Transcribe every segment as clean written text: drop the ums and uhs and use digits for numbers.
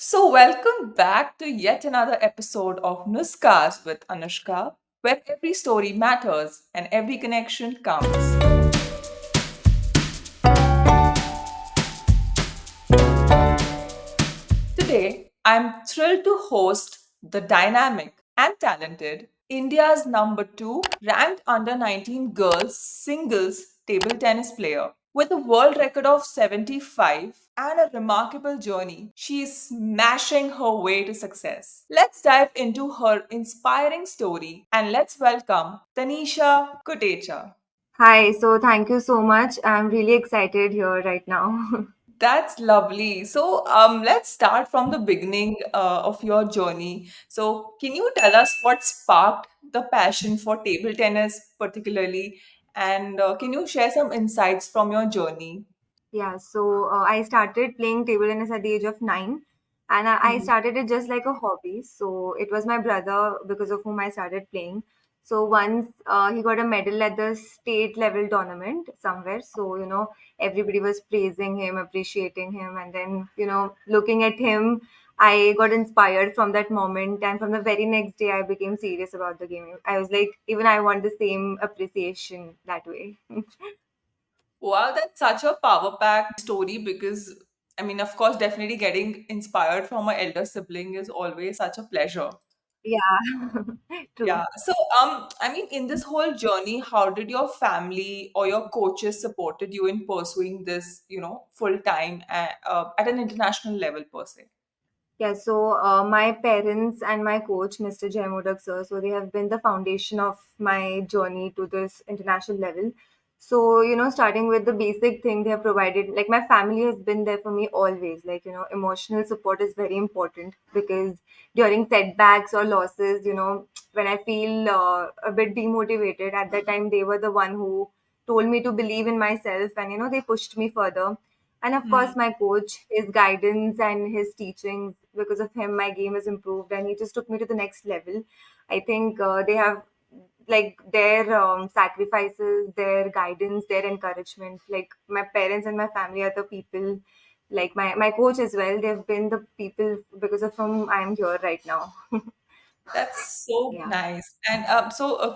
Welcome back to yet another episode of Nuskas with Anushka, where every story matters and every connection counts. Today, I'm thrilled to host the dynamic and talented India's number two ranked under 19 girls singles table tennis player. With a world record of 75 and a remarkable journey, she is smashing her way to success. Let's dive into her inspiring story and let's welcome Taneesha Kotecha. Hi, so thank you so much. I'm really excited here right now. That's lovely. Let's start from the beginning of your journey. So, can you tell us what sparked the passion for table tennis, particularly? And can you share some insights from your journey? Yeah, so I started playing table tennis at the age of 9, and I Mhm. started it just like a hobby. So it was my brother because of whom I started playing. So once he got a medal at the state level tournament somewhere, so everybody was praising him, appreciating him, and then looking at him, I got inspired from that moment, and from the very next day, I became serious about the game. I was like, even I want the same appreciation that way. Wow, that's such a power-packed story because, I mean, of course, definitely getting inspired from my elder sibling is always such a pleasure. Yeah, true. Yeah. I mean, in this whole journey, how did your family or your coaches supported you in pursuing this, full time at an international level per se? Yeah, so my parents and my coach, Mr. Jaimudak sir, so they have been the foundation of my journey to this international level. So, starting with the basic thing they have provided, like my family has been there for me always. Like, emotional support is very important because during setbacks or losses, when I feel a bit demotivated, at that time they were the one who told me to believe in myself and, they pushed me further. And of Hmm. course, my coach, his guidance and his teachings, because of him, my game has improved and he just took me to the next level. I think they have like their sacrifices, their guidance, their encouragement. Like my parents and my family are the people, like my coach as well. They've been the people because of whom I'm here right now. That's so Yeah. nice. And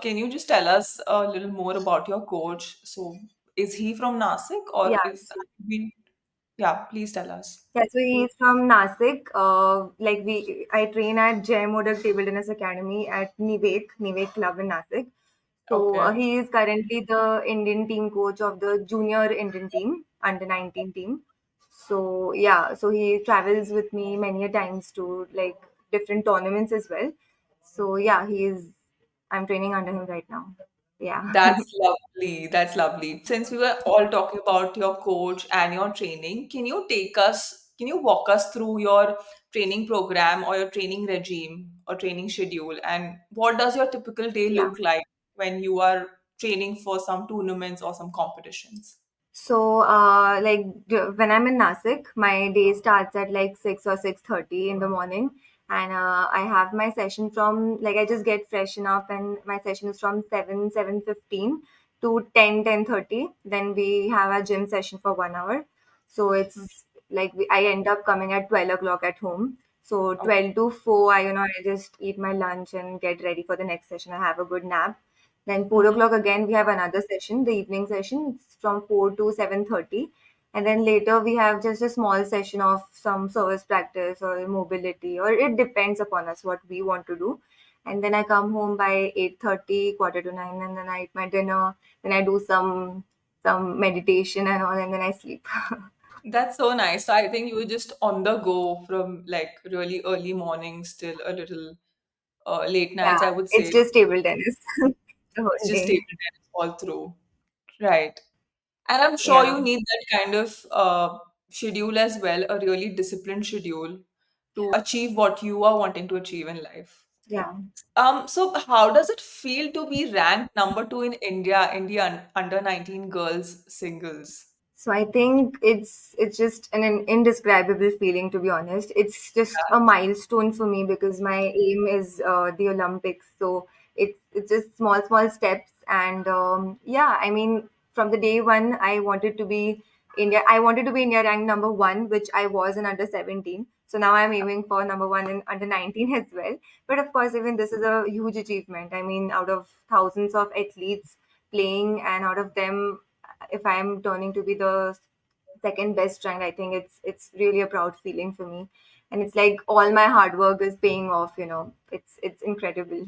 can you just tell us a little more about your coach? So, is he from Nasik or Yeah. is yeah, please tell us. Yeah, so he's from Nasik. I train at Jai Modak Table Tennis Academy at Nivek Club in Nasik. So Okay. he is currently the Indian team coach of the junior Indian team, under 19 team. So yeah, so he travels with me many a times to like different tournaments as well. So yeah, I'm training under him right now. Yeah. That's lovely. That's lovely. Since we were all talking about your coach and your training, can you walk us through your training program or your training regime or training schedule? And what does your typical day Yeah. look like when you are training for some tournaments or some competitions? So, when I'm in Nasik, my day starts at like 6 or 6:30 in the morning, and I have my session from like I just get freshen up, and my session is from 7:15 to 10:30. Then we have a gym session for 1 hour. So it's like I end up coming at 12 o'clock at home. So Okay. 12 to 4, I just eat my lunch and get ready for the next session. I have a good nap, then 4 Mhm. o'clock again, we have another session, the evening session. It's from 4 to 7:30. And then later we have just a small session of some service practice or mobility, or it depends upon us what we want to do. And then I come home by 8:30, quarter to 9, and then I eat my dinner. Then I do some meditation and all, and then I sleep. That's so nice. So I think you were just on the go from like really early mornings till a little late Yeah, nights, I would it's say. just table tennis the It's whole just table day. tennis all through. Right. And I'm sure Yeah, you need that kind of schedule as well, a really disciplined schedule to achieve what you are wanting to achieve in life. yeah. So how does it feel to be ranked number two in India under 19 girls singles? So I think it's just an indescribable feeling, to be honest. It's just a milestone for me because my aim is the Olympics. So it's just small steps, and yeah, I mean from the day one I wanted to be India. I wanted to be India ranked number 1, which I was in under 17. So now I'm aiming for number one in under 19 as well. But of course, even this is a huge achievement. I mean, out of thousands of athletes playing, and out of them, if I'm turning to be the second best ranked, I think it's really a proud feeling for me. And it's like all my hard work is paying off, It's incredible.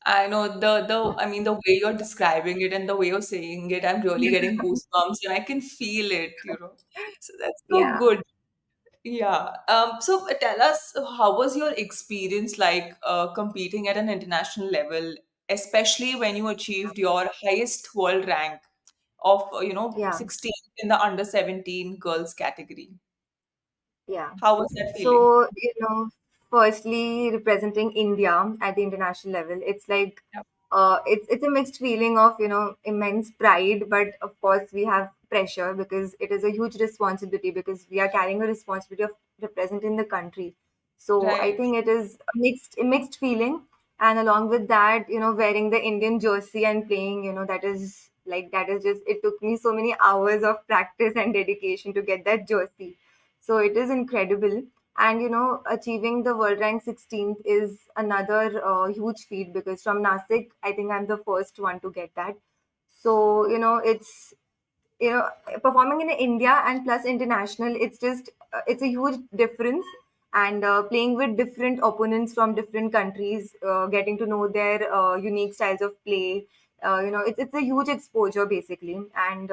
I know the I mean the way you're describing it and the way you're saying it, I'm really getting goosebumps and I can feel it. So that's so Yeah. good. Yeah. So tell us, how was your experience like competing at an international level, especially when you achieved your highest world rank of Yeah. 16 in the under 17 girls category? Yeah. How was that feeling? So, firstly, representing India at the international level, it's like Yeah. it's a mixed feeling of immense pride, but of course we have pressure because it is a huge responsibility because we are carrying a responsibility of representing the country. So I Right. think it is a mixed feeling, and along with that, wearing the Indian jersey and playing, that is just it took me so many hours of practice and dedication to get that jersey, so it is incredible. And achieving the world rank 16th is another huge feat because from Nasik, I think I'm the first one to get that. So, you know, performing in India and plus international, it's a huge difference. And playing with different opponents from different countries, getting to know their unique styles of play, it's a huge exposure basically. And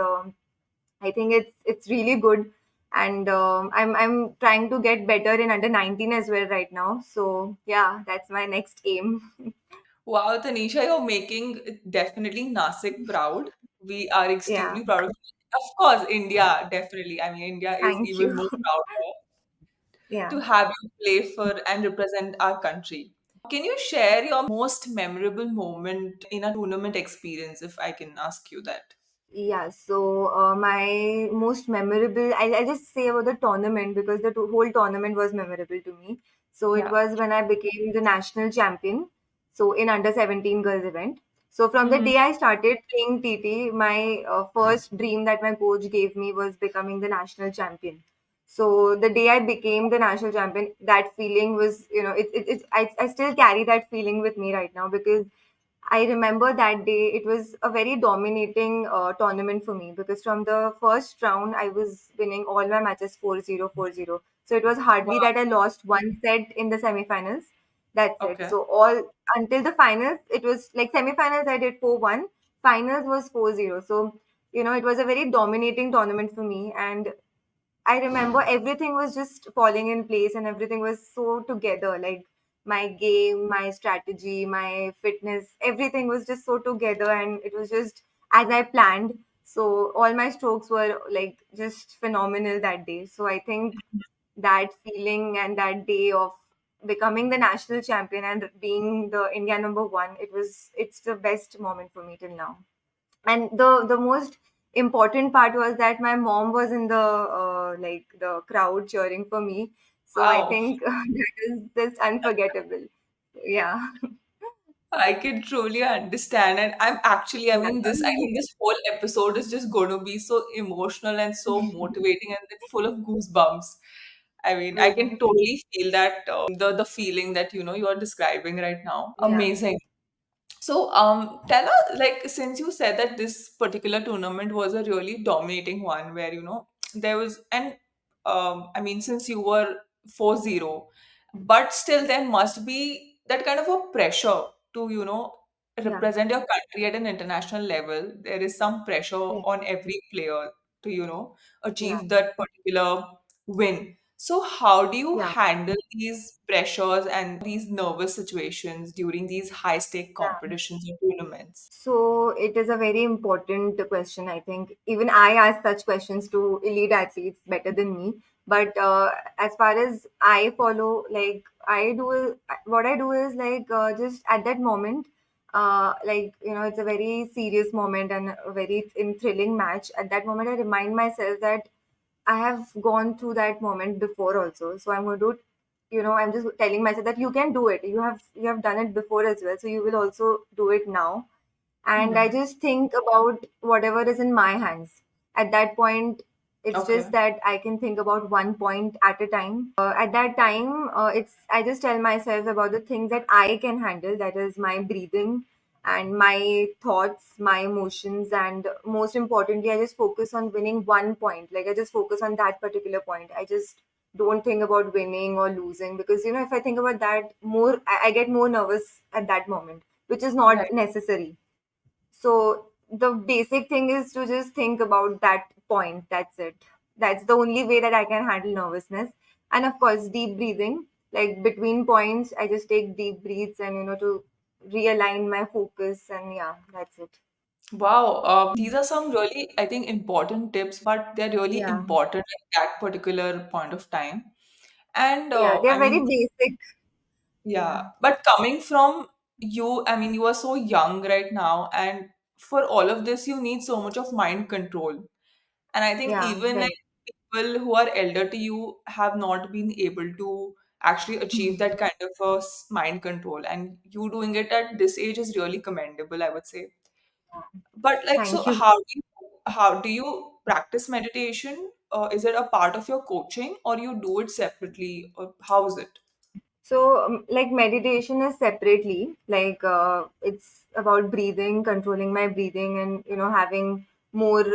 I think it's really good, and I'm trying to get better in under 19 as well right now. So yeah, that's my next aim. Wow, Tanisha, you're making definitely Nasik proud. We are Yeah, extremely proud of you. Of course, India, definitely. I mean, India is thank even you. more prouder Yeah. to have you play for and represent our country. Can you share your most memorable moment in a tournament experience, if I can ask you that? Yeah, so my most memorable, I'll just say about the tournament because the whole tournament was memorable to me. So it Yeah. was when I became the national champion. So in under 17 girls event. So from the Mhm. day I started playing TT, my first dream that my coach gave me was becoming the national champion. So the day I became the national champion, that feeling was, I still carry that feeling with me right now because I remember that day. It was a very dominating tournament for me because from the first round, I was winning all my matches 4-0, 4-0. So it was Wow. hardly that I lost one set in the semifinals. That's it. Okay. So all until the finals, it was like semifinals, I did 4-1. Finals was 4-0. So, it was a very dominating tournament for me. And I remember everything was just falling in place and everything was so together. Like my game, my strategy, my fitness, everything was just so together and it was just as I planned. So all my strokes were like just phenomenal that day. So I think that feeling and that day of becoming the national champion and being the India number one, it's the best moment for me till now. And the most important part was that my mom was in the the crowd cheering for me, so I Wow. think that is just unforgettable. Yeah. I can truly understand. And I'm actually, I Yeah. mean, I think this whole episode is just going to be so emotional and so motivating and it's full of goosebumps. I mean, I can Yeah. totally feel that, the feeling that, you are describing right now. Yeah. Amazing. So, tell us, like, since you said that this particular tournament was a really dominating one where, there was, and I mean, since you were 4-0, but still there must be that kind of a pressure to, Yeah. represent your country at an international level. There is some pressure Yeah. on every player to, Yeah. achieve that particular win. So, how do you Yeah. handle these pressures and these nervous situations during these high stake Yeah. competitions or tournaments? So it is a very important question. I think even I ask such questions to elite athletes better than me. But as far as I follow, like what I do is just at that moment, it's a very serious moment and a very thrilling match. At that moment, I remind myself that I have gone through that moment before also. So I'm going to, I'm just telling myself that you can do it. You have done it before as well. So you will also do it now, and I Hmm. just think about whatever is in my hands at that point. It's just Okay. that I can think about one point at a time. At that time, it's I just tell myself about the things that I can handle. That is my breathing and my thoughts, my emotions, and most importantly, I just focus on winning one point. Like I just focus on that particular point. I just don't think about winning or losing, because if I think about that more, I get more nervous at that moment, which is not Right. necessary. So the basic thing is to just think about that point. That's it. That's the only way that I can handle nervousness. And of course, deep breathing. Like between points, I just take deep breaths and to realign my focus. And yeah, that's it. Wow, these are some really, I think, important tips, but they're really Yeah. important at that particular point of time. And Yeah. They're I very mean, basic. yeah, Yeah. but coming from you, I mean, you are so young right now, and for all of this, you need so much of mind control. And I think Yeah. even Very. like people who are elder to you have not been able to actually achieve that kind of a mind control. And you doing it at this age is really commendable, I would say. But like, so Thank you. how do you practice meditation? Is it a part of your coaching, or you do it separately, or how is it? So, like meditation is separately, like it's about breathing, controlling my breathing, and having more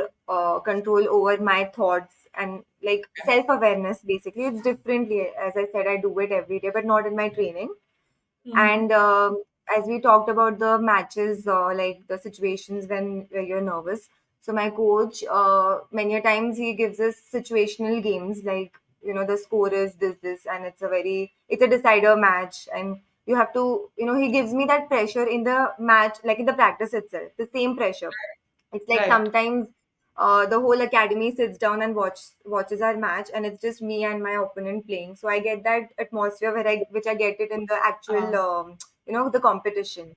control over my thoughts and like self awareness. Basically, it's differently. As I said, I do it every day, but not in my training. Mm-hmm. And as we talked about the matches, like the situations where you're nervous. So my coach, many a times he gives us situational games, like the score is this, and it's a decider match, and you have to, he gives me that pressure in the match, like in the practice itself, the same pressure. It's like Right. sometimes the whole academy sits down and watches our match, and it's just me and my opponent playing. So I get that atmosphere which I get it in the actual Uh, the competition.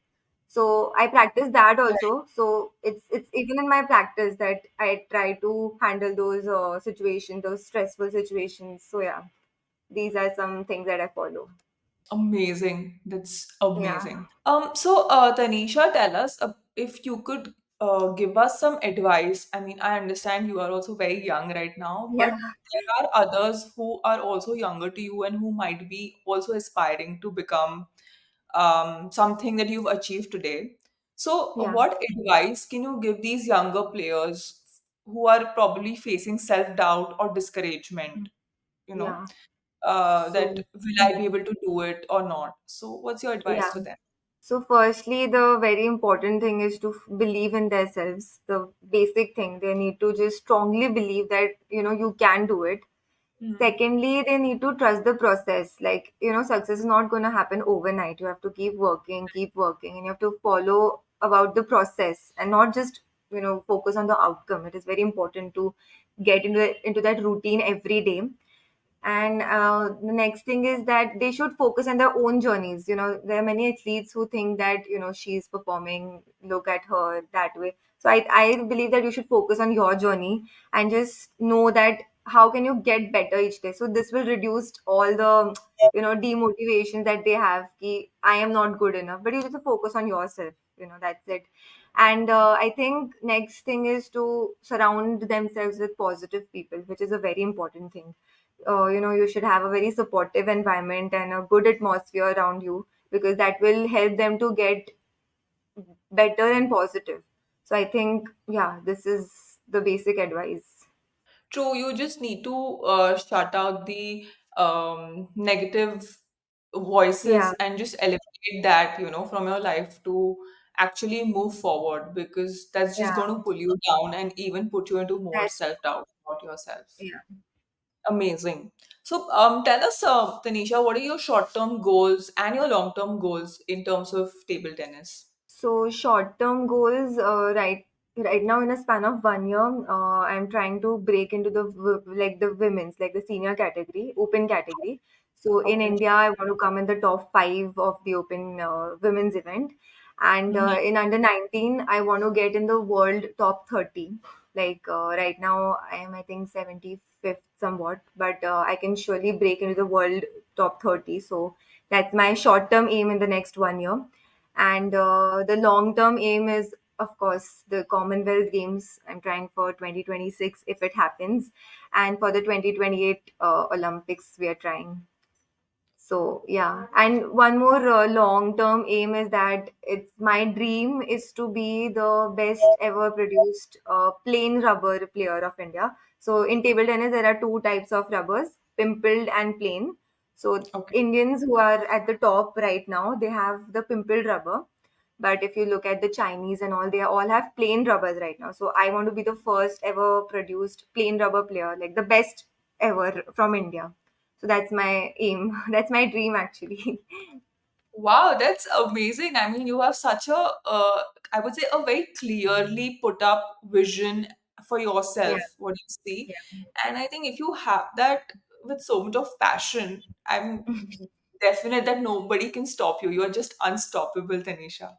So I practice that right. also. So it's even in my practice that I try to handle those situations, those stressful situations. So yeah, these are some things that I follow. Amazing. That's Yeah, amazing. Tanisha, tell us if you could give us some advice. I mean, I understand you are also very young right now, yeah, but there are others who are also younger to you and who might be also aspiring to become something that you've achieved today. So, yeah, what advice can you give these younger players who are probably facing self-doubt or discouragement? You know, yeah. that So will I be able to do it or not? So, what's your advice yeah. for them? So, firstly, the very important thing is to believe in themselves. The basic thing, they need to just strongly believe that you can do it. Hmm. Secondly, they need to trust the process. Like success is not going to happen overnight. You have to keep working, and you have to follow about the process and not just focus on the outcome. It is very important to get into that routine every day. And the next thing is that they should focus on their own journeys. There are many athletes who think that she's performing, look at her that way. So I believe that you should focus on your journey and just know that how can you get better each day. So this will reduce all the demotivation that they have, ki I am not good enough, but you just focus on yourself. That's it. And I think next thing is to surround themselves with positive people, which is a very important thing. You should have a very supportive environment and a good atmosphere around you, because that will help them to get better and positive. So I think, yeah, this is the basic advice. True, you just need to shut out the negative voices Yeah, and just eliminate that, from your life to actually move forward because that's just yeah, going to pull you down and even put you into more that, self-doubt about yourself. yeah. Amazing. So, tell us, Tanisha, what are your short-term goals and your long-term goals in terms of table tennis? So short-term goals, right now in a span of 1 year, I'm trying to break into like the women's, like the senior category, open category. So in Okay. India, I want to come in the top five of the open women's event, and Mhm. in under 19, I want to get in the world top 30. Like right now, I am I think 75th somewhat, but I can surely break into the world top 30. So that's my short-term aim in the next 1 year. And the long term aim is of course, the Commonwealth Games. I'm trying for 2026 if it happens, and for the 2028 Olympics, we are trying. So yeah, and one more long-term aim is that it's my dream is to be the best ever produced plain rubber player of India. So in table tennis, there are two types of rubbers, pimpled and plain. So Okay. Indians who are at the top right now, they have the pimpled rubber. But if you look at the Chinese and all, they all have plain rubbers right now. So I want to be the first ever produced plain rubber player, like the best ever from India. So that's my aim. That's my dream, actually. Wow, that's amazing. I mean, you have such a, I would say, a very clearly put up vision for Yeah, yourself, what you see. yeah. And I think if you have that with so much of passion, I'm definite that nobody can stop you. You are just unstoppable, Tanisha.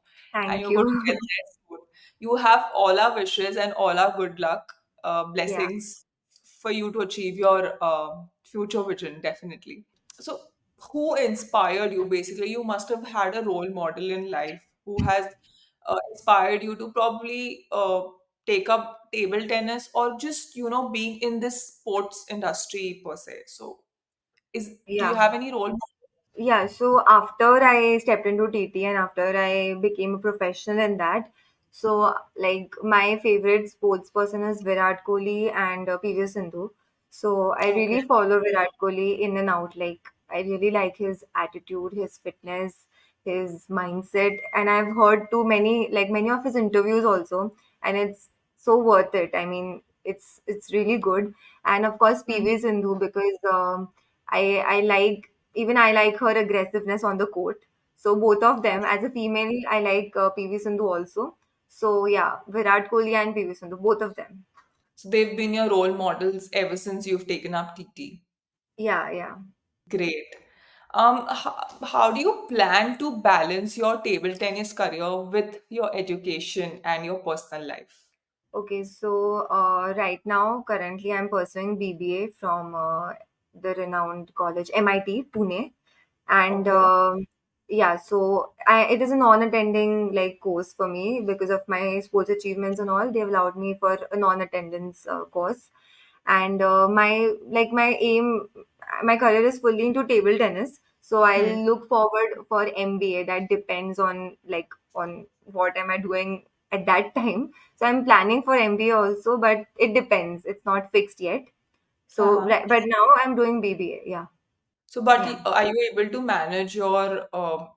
And Thank you're going to get you. there soon. You have all our wishes and all our good luck, Yeah, blessings for you to achieve your future vision, definitely. So, who inspired you basically? You must have had a role model in life who has inspired you to probably take up table tennis or just, being in this sports industry per se. So, do you yeah. have any role? Yeah, so after I stepped into TT and after I became a professional in that, so like my favorite sports person is Virat Kohli and PV Sindhu. So I Okay. really follow Virat Kohli in and out. Like I really like his attitude, his fitness, his mindset, and I've heard too many like many of his interviews also, and it's so worth it. I mean, it's really good. And of course PV Sindhu because I like even I like her aggressiveness on the court. So both of them, as a female, I like PV Sindhu also. So yeah, Virat Kohli and PV Sindhu, both of them. So they've been your role models ever since you've taken up TT. Yeah, yeah. Great. How do you plan to balance your table tennis career with your education and your personal life? Okay, so right now, currently, I'm pursuing BBA from the renowned college MIT, Pune, and Okay. yeah, so it is a non-attending like course for me because of my sports achievements and all. They have allowed me for a non-attendance course, and my aim, my career is fully into table tennis. So Hmm. I'll look forward for MBA. That depends on on what am I doing at that time. So I'm planning for MBA also, but it depends. It's not fixed yet. So, Uh-huh. but now I'm doing BBA. Yeah, So, but yeah, are you able to manage your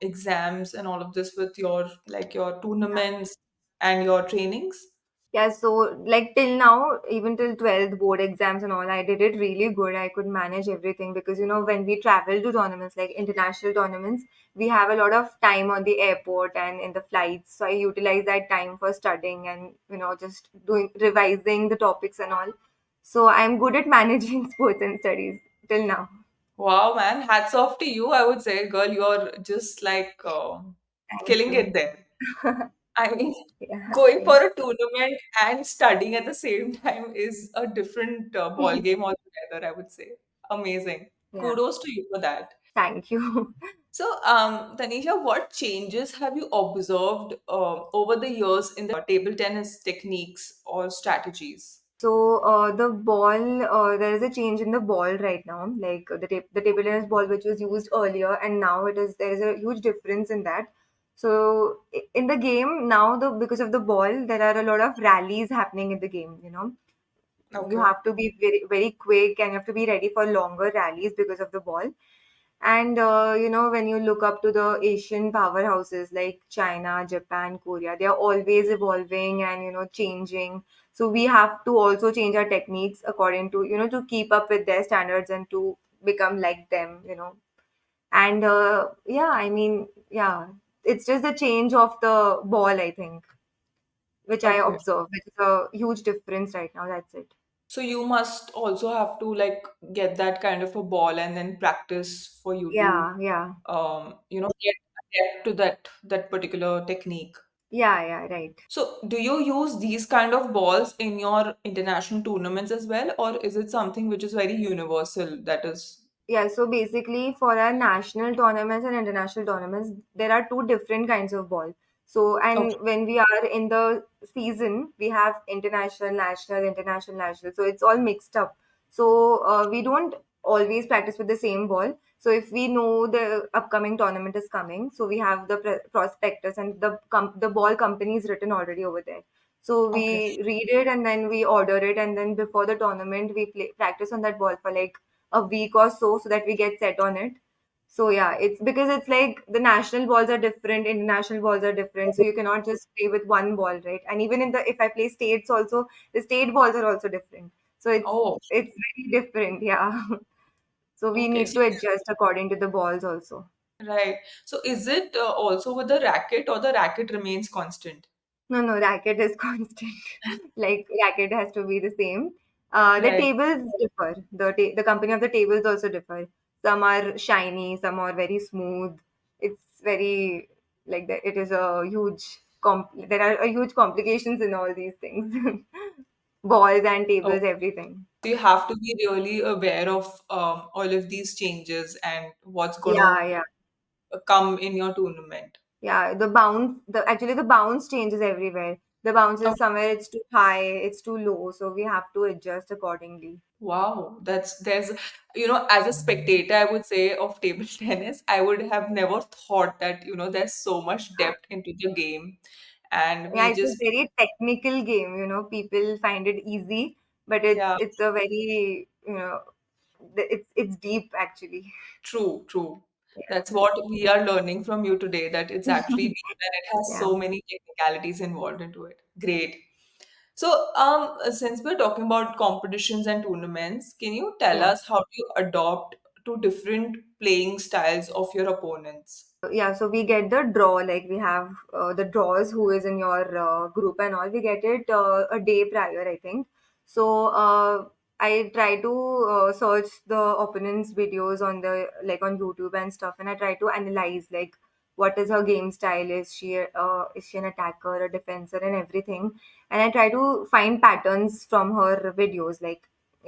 exams and all of this with your your tournaments and your trainings? yeah. So, like till now, even till 12th board exams and all, I did it really good. I could manage everything because when we travel to tournaments, like international tournaments, we have a lot of time on the airport and in the flights. So I utilize that time for studying and just doing revising the topics and all. So I'm good at managing sports and studies till now. Wow, man, hats off to you. I would say, girl, you're just like Thank killing you. it there. I mean, Yeah, going for thank a tournament and studying at the same time is a different ball you. game altogether, I would say. Amazing. Yeah, Kudos to you for that. thank you. So, Tanisha, what changes have you observed over the years in the table tennis techniques or strategies? So the ball, there is a change in the ball right now. Like the table tennis ball, which was used earlier, and now there is a huge difference in that. So in the game now, the because of the ball, there are a lot of rallies happening in the game. You Okay. have to be very very quick, and you have to be ready for longer rallies because of the ball. And when you look up to the Asian powerhouses like China, Japan, Korea, they are always evolving and changing. So we have to also change our techniques according to to keep up with their standards and to become like them. And yeah, I mean, yeah, it's just the change of the ball, I think, which I Okay. observe, which is a huge difference right now. That's it. So you must also have to get that kind of a ball and then practice for you to Yeah, yeah, get adapt to that particular technique. yeah, yeah, right. So do you use these kind of balls in your international tournaments as well, or is it something which is very universal that is Yeah, so basically for our national tournaments and international tournaments, there are two different kinds of ball. So, and Okay. when we are in the season, we have international, national, international, national. So it's all mixed up. So we don't always practice with the same ball. So if we know the upcoming tournament is coming, so we have the prospectus and the ball company is written already over there. So Okay. we read it and then we order it, and then before the tournament we practice on that ball for like a week or so that we get set on it. So yeah, it's because it's like the national balls are different, international balls are different. So you cannot just play with one ball, right? And even in the if I play states also, the state balls are also different. So Oh, it's very different, yeah. So we okay. need So, to adjust according to the balls also. right. So is it also with the racket, or the racket remains constant? No, no, racket is constant. Like racket has to be the same. The Right. tables differ. The company of the tables also differ. Some are shiny, some are very smooth. It's very like that. It is a huge There are a huge complications in all these things. Balls and Oh, tables, everything. so you have to be really aware of all of these changes and what's going Yeah, to yeah. come in your tournament. Yeah, the bounce changes everywhere. The bounce is somewhere it's too high, it's too low, so we have to adjust accordingly. Wow, there's as a spectator, I would say, of table tennis, I would have never thought that there's so much depth into the game, and Yeah, we it's a just very technical game, people find it easy, but yeah, it's a very, it's deep actually. true. Yeah. That's what we are learning from you today, that it's actually deep and it has Yeah. so many technicalities involved into it. Great. So, since we're talking about competitions and tournaments, can you tell Yeah. us how do you adopt to different playing styles of your opponents? Yeah, so we get the draw, like we have the draws who is in your group and all. We get it a day prior, I think. So I try to search the opponent's videos on the like on YouTube and stuff, and I try to analyze like what is her game style. Is she an attacker, a defender, and everything. And I try to find patterns from her videos, like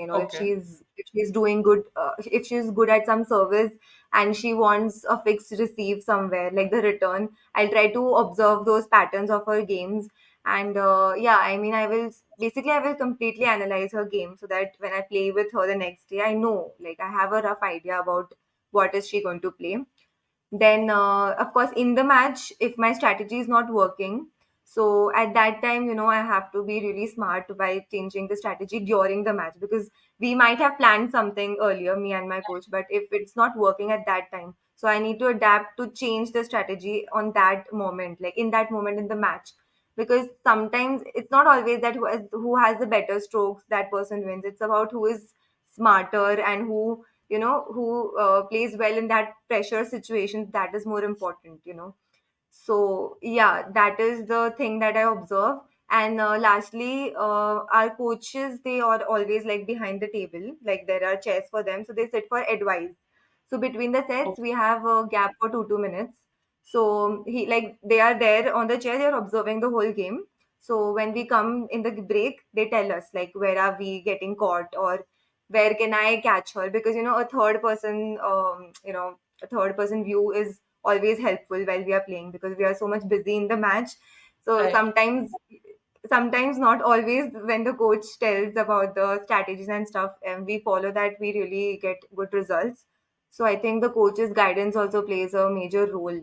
Okay. if she's doing good, if she's good at some service and she wants a fixed receive somewhere like the return, I'll try to observe those patterns of her games. And yeah, I mean, I will completely analyze her game so that when I play with her the next day, I know, like, I have a rough idea about what is she going to play. Then of course in the match, if my strategy is not working, so at that time, I have to be really smart by changing the strategy during the match, because we might have planned something earlier, me and my coach, but if it's not working at that time, so I need to adapt to change the strategy on that moment, like in that moment in the match. Because sometimes it's not always that who has the better strokes, that person wins. It's about who is smarter and who plays well in that pressure situation. That is more important. So yeah, that is the thing that I observe. And lastly, our coaches, they are always like behind the table, like there are chairs for them, so they sit for advice. So between the sets we Okay. have a gap for 2 minutes. So he like they are there on the chair, they are observing the whole game. So when we come in the break, they tell us like where are we getting caught, or where can I catch her, because a third person view is always helpful while we are playing, because we are so much busy in the match. So Right. sometimes not always, when the coach tells about the strategies and stuff and we follow that, we really get good results. So I think the coach's guidance also plays a major role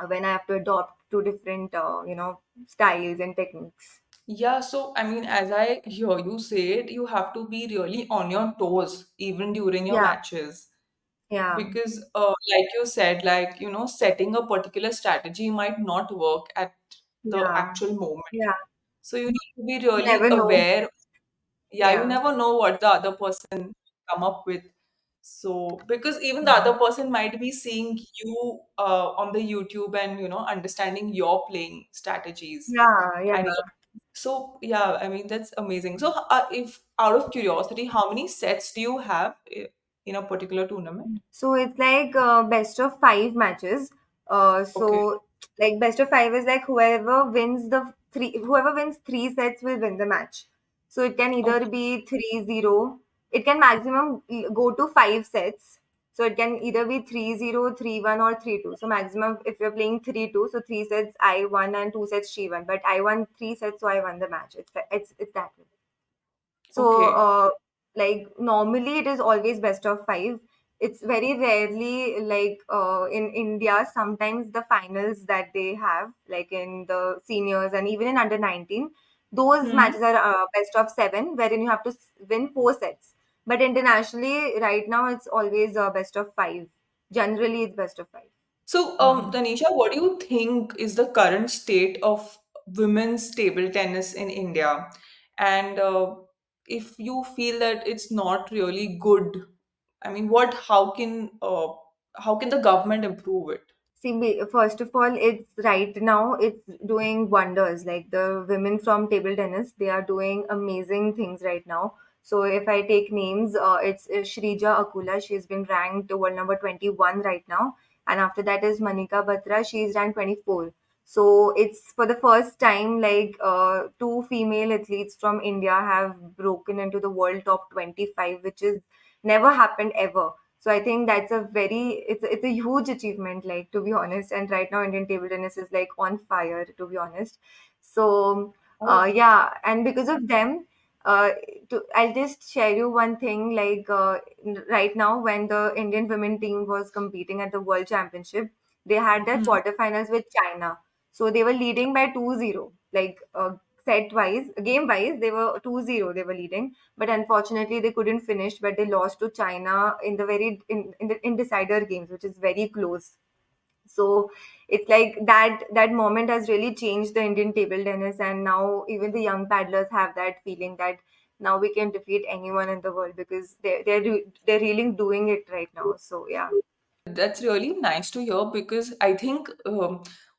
when I have to adopt to different styles and techniques. Yeah, so I mean, as I hear you say it, you have to be really on your toes even during your Yeah, matches. yeah, Because, like you said, like, setting a particular strategy might not work at the yeah, actual moment. yeah. So you need to be You really never know. aware. Yeah, you Yeah, never know what the other person come up with. So, because even the yeah, other person might be seeing you on the YouTube and, understanding your playing strategies. yeah, yeah. I love. So, yeah, I mean, that's amazing. So, if out of curiosity, how many sets do you have in a particular tournament? So it's like best of five matches. Okay. So like best of five is like whoever wins three sets will win the match. So it can either Okay. be 3-0. It can maximum go to five sets. So it can either be 3-0, 3-1, or 3-2. So maximum if you're playing 3-2, so three sets I won and two sets she won. But I won three sets, so I won the match. It's that way. So, Okay. like normally it is always best of five. It's very rarely like in India. Sometimes the finals that they have, like in the seniors and even in under 19, those Hmm. matches are best of seven, wherein you have to win four sets. But internationally, right now it's always best of five. Generally, it's best of five. So, Tanisha, what do you think is the current state of women's table tennis in India? And if you feel that it's not really good, I mean, how can the government improve it? See, first of all, it's right now, it's doing wonders. Like the women from table tennis, they are doing amazing things right now. So if I take names, it's Shrija Akula. She's been ranked world number 21 right now. And after that is Manika Batra. She's ranked 24. So it's for the first time, like two female athletes from India have broken into the world top 25, which is never happened ever. So I think that's a very it's a huge achievement, like to be honest. And right now Indian table tennis is like on fire, to be honest. So Oh. yeah, and because of them, uh, I'll just share you one thing. Like right now, when the Indian women team was competing at the World Championship, they had their Hmm. quarterfinals with China. So they were leading by 2-0, like set wise, game wise, they were 2-0. They were leading, but unfortunately they couldn't finish, but they lost to China in the in decider games, which is very close. So it's like that moment has really changed the Indian table tennis, and now even the young paddlers have that feeling that now we can defeat anyone in the world because they're really doing it right now. So yeah. That's really nice to hear because I think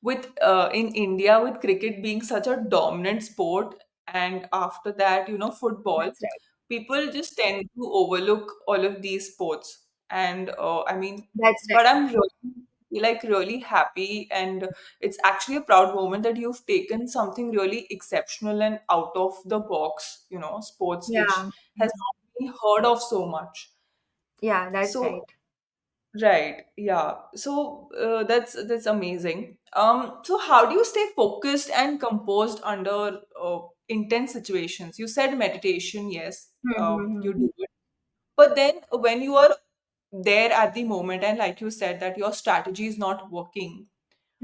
with in India with cricket being such a dominant sport, and after that, football, That's right. people just tend to overlook all of these sports. And I mean, That's but right. I'm really happy, and it's actually a proud moment that you've taken something really exceptional and out of the box, sports which Yeah. has not been heard of so much. Yeah, that's So right. right, yeah. So that's amazing. So how do you stay focused and composed under intense situations? You said meditation, yes, you Mm-hmm. do it. But then when you are there at the moment, and like you said, that your strategy is not working,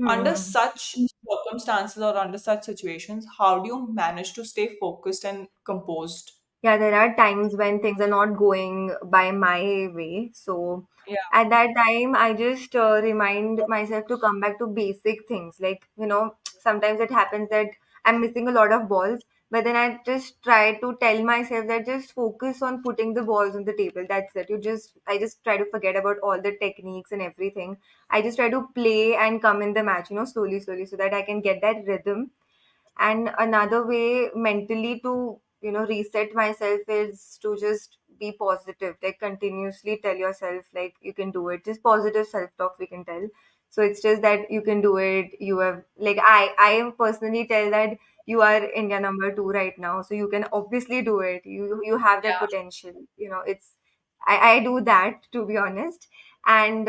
under Hmm. such circumstances or under such situations, how do you manage to stay focused and composed? Yeah, there are times when things are not going by my way. So Yeah, at that time, I just remind myself to come back to basic things. Like, sometimes it happens that I'm missing a lot of balls, but then I just try to tell myself that just focus on putting the balls on the table. That's it. I just try to forget about all the techniques and everything. I just try to play and come in the match, slowly, slowly, so that I can get that rhythm. And another way mentally to reset myself is to just be positive, like continuously tell yourself like you can do it, just positive self talk we can tell. So it's just that you can do it. You have, like, I personally tell that you are India number 2 right now, so you can obviously do it. You have that yeah. potential. It's I do that, to be honest. And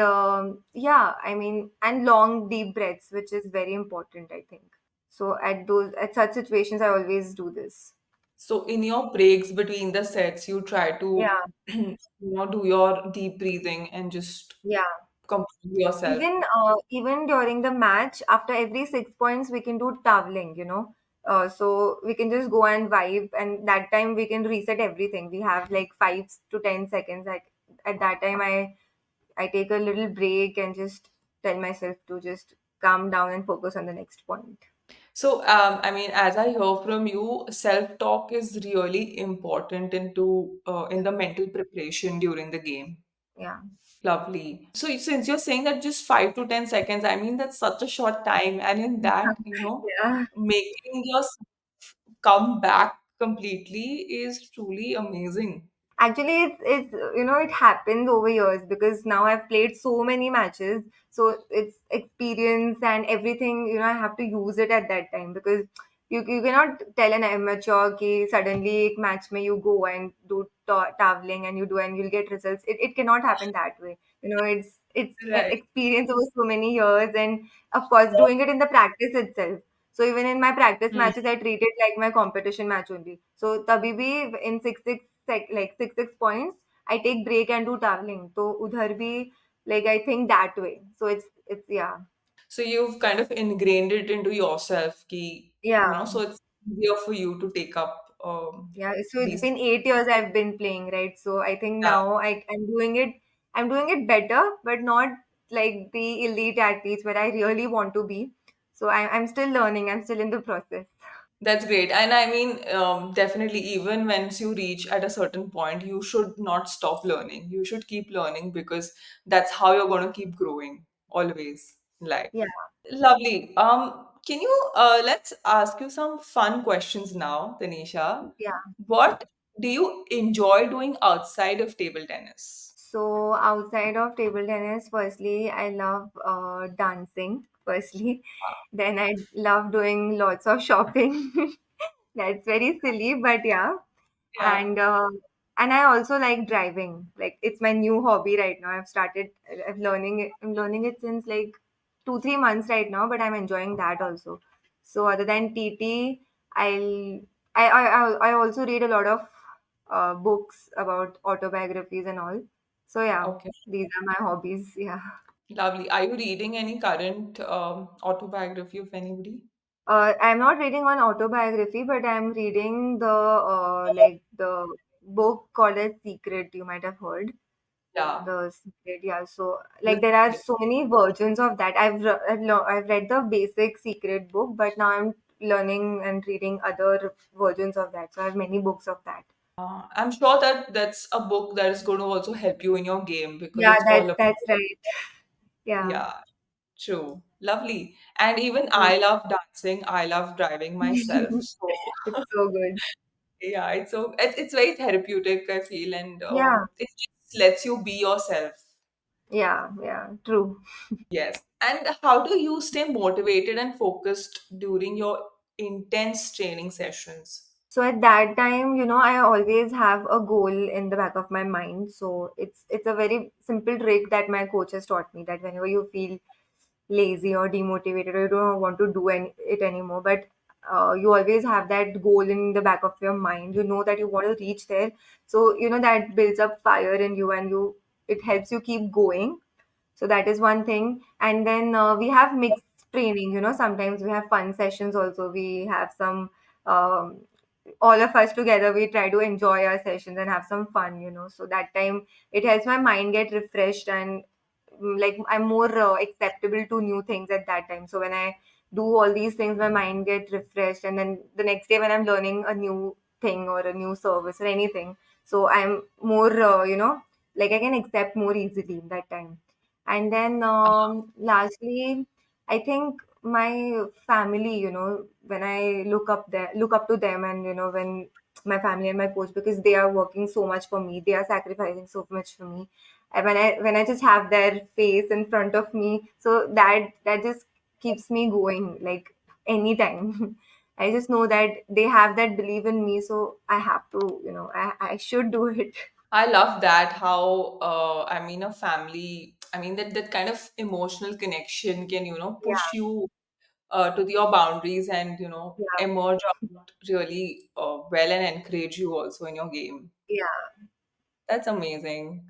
yeah, I mean, and long deep breaths, which is very important, I think. So at such situations, I always do this. So in your breaks between the sets, you try to, Yeah, do your deep breathing and just yeah. compose yourself. Even during the match, after every 6 points, we can do toweling. So we can just go and vibe, and that time we can reset everything. We have like 5 to 10 seconds. Like at that time, I take a little break and just tell myself to just calm down and focus on the next point. So, I mean, as I hear from you, self-talk is really important in the mental preparation during the game. Yeah, Lovely. So, since you're saying that just 5 to 10 seconds, I mean, that's such a short time, and in that, yeah. making yourself come back completely is truly amazing. Actually, it happens over years because now I've played so many matches. So it's experience and everything, I have to use it at that time because you cannot tell an amateur कि suddenly एक match में you go and do toweling and you do and you'll get results. It cannot happen that way. It's an Right. experience over so many years, and of course doing it in the practice itself. So even in my practice Hmm. matches, I treat it like my competition match only. So tabhi bhi in like 6 points, I take break and do toweling. So udhar bhi, like I think that way. So it's yeah. So you've kind of ingrained it into yourself, ki, Yeah. so it's easier for you to take up Yeah, so it's these. been 8 years I've been playing, right? So I think Yeah, now I'm doing it better, but not like the elite athletes where I really want to be. So I'm still learning. I'm still in the process. that's great. And I mean, definitely, even once you reach at a certain point, you should not stop learning. You should keep learning because that's how you're going to keep growing always in life. Yeah, Lovely. Can you let's ask you some fun questions now, Tanisha. yeah. What do you enjoy doing outside of table tennis? So outside of table tennis, firstly, I love dancing. Firstly, then I love doing lots of shopping. That's very silly, but yeah. Yeah. and and I also like driving. Like it's my new hobby right now. I'm learning it since like 2 3 months right now, but I'm enjoying that also. So other than TT, I'll I also read a lot of books about autobiographies and all. So yeah, Okay. these are my hobbies. Yeah. Lovely. Are you reading any current autobiography of anybody? I'm not reading one autobiography, but I'm reading the book called as Secret. You might have heard. Yeah. The secret, yeah. So The like there are secret. so many versions of that. I've read the basic secret book, but now I'm learning and reading other versions of that. So I have many books of that. I'm sure that that's a book that is going to also help you in your game because Yeah, it's all about, that's right. Yeah. yeah, true. Lovely. And even So I love dancing. I love driving myself. So it's so good. yeah, it's very therapeutic, I feel, and Yeah, it just lets you be yourself. yeah, yeah. True. Yes. And how do you stay motivated and focused during your intense training sessions? So at that time, I always have a goal in the back of my mind. So it's a very simple trick that my coach has taught me, that whenever you feel lazy or demotivated or you don't want to do it anymore, but you always have that goal in the back of your mind. You know that you want to reach there. So that builds up fire in you, and you it helps you keep going. So that is one thing. And then we have mixed training. Sometimes we have fun sessions also. We have some um, all of us together, we try to enjoy our sessions and have some fun. So that time it helps my mind get refreshed, and like I'm more acceptable to new things at that time. So when I do all these things, my mind get refreshed, and then the next day when I'm learning a new thing or a new service or anything, so I'm more like I can accept more easily that time. And then lastly, I think my family, when I look up to them, and when my family and my coach, because they are working so much for me, they are sacrificing so much for me. And when I just have their face in front of me, so that just keeps me going, like anytime. I just know that they have that belief in me, so I have to, I should do it. I love that how I mean a family, I mean that kind of emotional connection can, push Yeah, you to your boundaries and, yeah, emerge out really well and encourage you also in your game. yeah, That's amazing.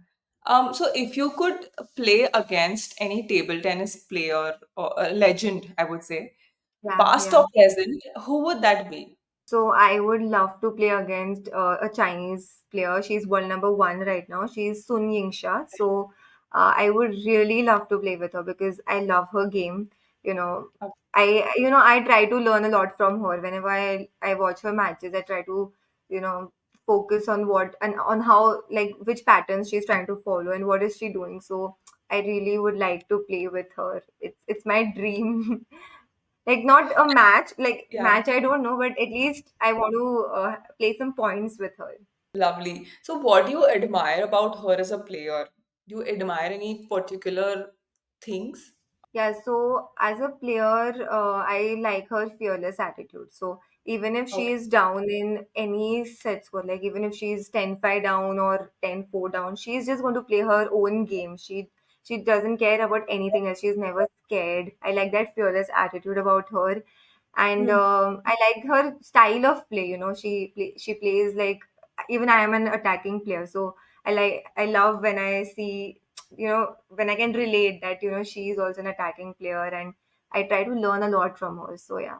So if you could play against any table tennis player or a legend, I would say, yeah, past yeah. or present, who would that be? So I would love to play against a Chinese player. She's world number one right now. She's Sun Yingsha. So I would really love to play with her because I love her game. You know, Okay. I try to learn a lot from her. Whenever I watch her matches, I try to you know focus on what and on how, like, which patterns she's trying to follow and what is she doing. So I really would like to play with her. It's my dream. Like not a match, like Yeah, match I don't know, but at least I want to play some points with her. lovely. So what do you admire about her as a player? Do you admire any particular things? Yeah, so as a player, I like her fearless attitude. So Even if she Okay. is down in any set score, like even if she's 10-5 down or 10-4 down, she's just going to play her own game. She doesn't care about anything else. She's never scared. I like that fearless attitude about her. And Hmm. I like her style of play. She plays like, even I am an attacking player, so I love when I see, when I can relate that, she is also an attacking player, and I try to learn a lot from her. So yeah.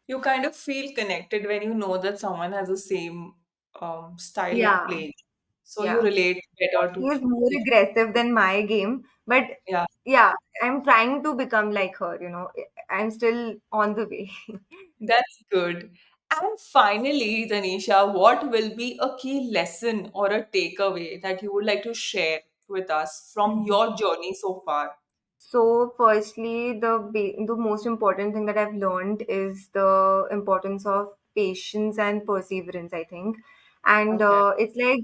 You kind of feel connected when you know that someone has the same style of Yeah. playing. So you Yeah. relate better She to is more them. aggressive than my game, but Yeah, yeah, I'm trying to become like her. I'm still on the way. that's good. And finally, Tanisha, what will be a key lesson or a takeaway that you would like to share with us from your journey so far? So, firstly, the most important thing that I've learned is the importance of patience and perseverance, I think. And Okay. it's like,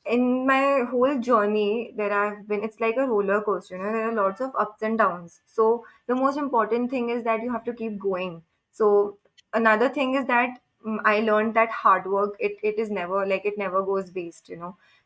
in my whole journey there have been, it's like a roller coaster, there are lots of ups and downs. So the most important thing is that you have to keep going. So another thing is that, I learned that hard work, it is never, like, it never goes waste.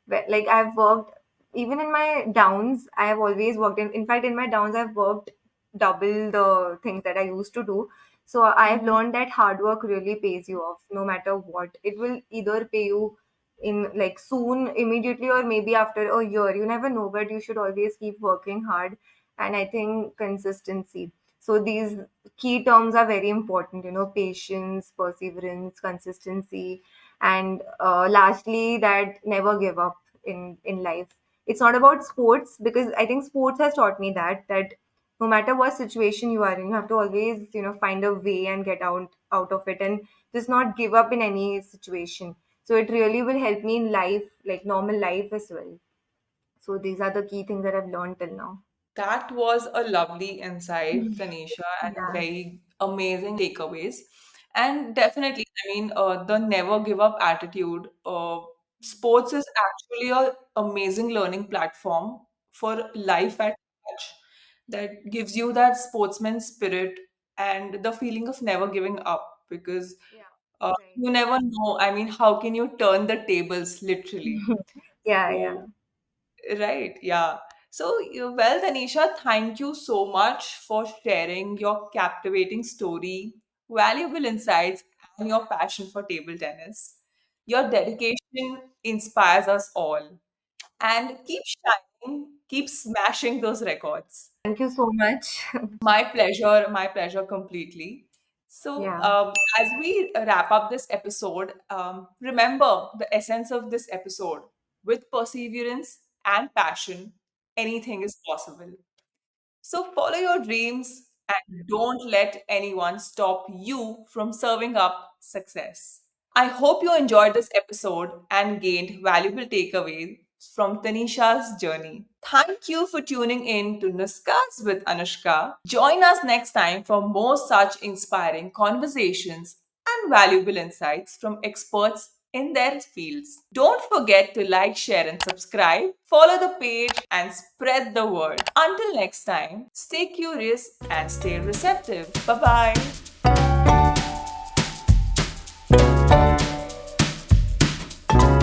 Like, I've worked, even in my downs I have always worked. In fact, in my downs I've worked double the things that I used to do. So I've Mhm. learned that hard work really pays you off. No matter what, it will either pay you in, like, soon, immediately, or maybe after a year. You never know, but you should always keep working hard. And I think consistency. So these key terms are very important, patience, perseverance, consistency, and lastly, that never give up in life. It's not about sports, because I think sports has taught me that no matter what situation you are in, you have to always, find a way and get out of it, and just not give up in any situation. So it really will help me in life, like normal life as well. So these are the key things that I've learned till now. That was a lovely insight, Tanisha, and Yeah. very amazing takeaways. And definitely, I mean, the never give up attitude. Sports is actually a amazing learning platform for life at large that gives you that sportsman spirit and the feeling of never giving up because Yeah. Right. you never know. I mean, how can you turn the tables literally? Yeah, So yeah. right, yeah. So, well, Tanisha, thank you so much for sharing your captivating story, valuable insights, and your passion for table tennis. Your dedication inspires us all. And keep shining, keep smashing those records. Thank you so much. My pleasure completely. So, Yeah. as we wrap up this episode, remember the essence of this episode with perseverance and passion, anything is possible. So, follow your dreams and don't let anyone stop you from serving up success. I hope you enjoyed this episode and gained valuable takeaways from Tanisha's journey. Thank you for tuning in to Nuskas with Anushka. Join us next time for more such inspiring conversations and valuable insights from experts in their fields. Don't forget to like, share, and subscribe. Follow the page and spread the word. Until next time, stay curious and stay receptive. Bye bye.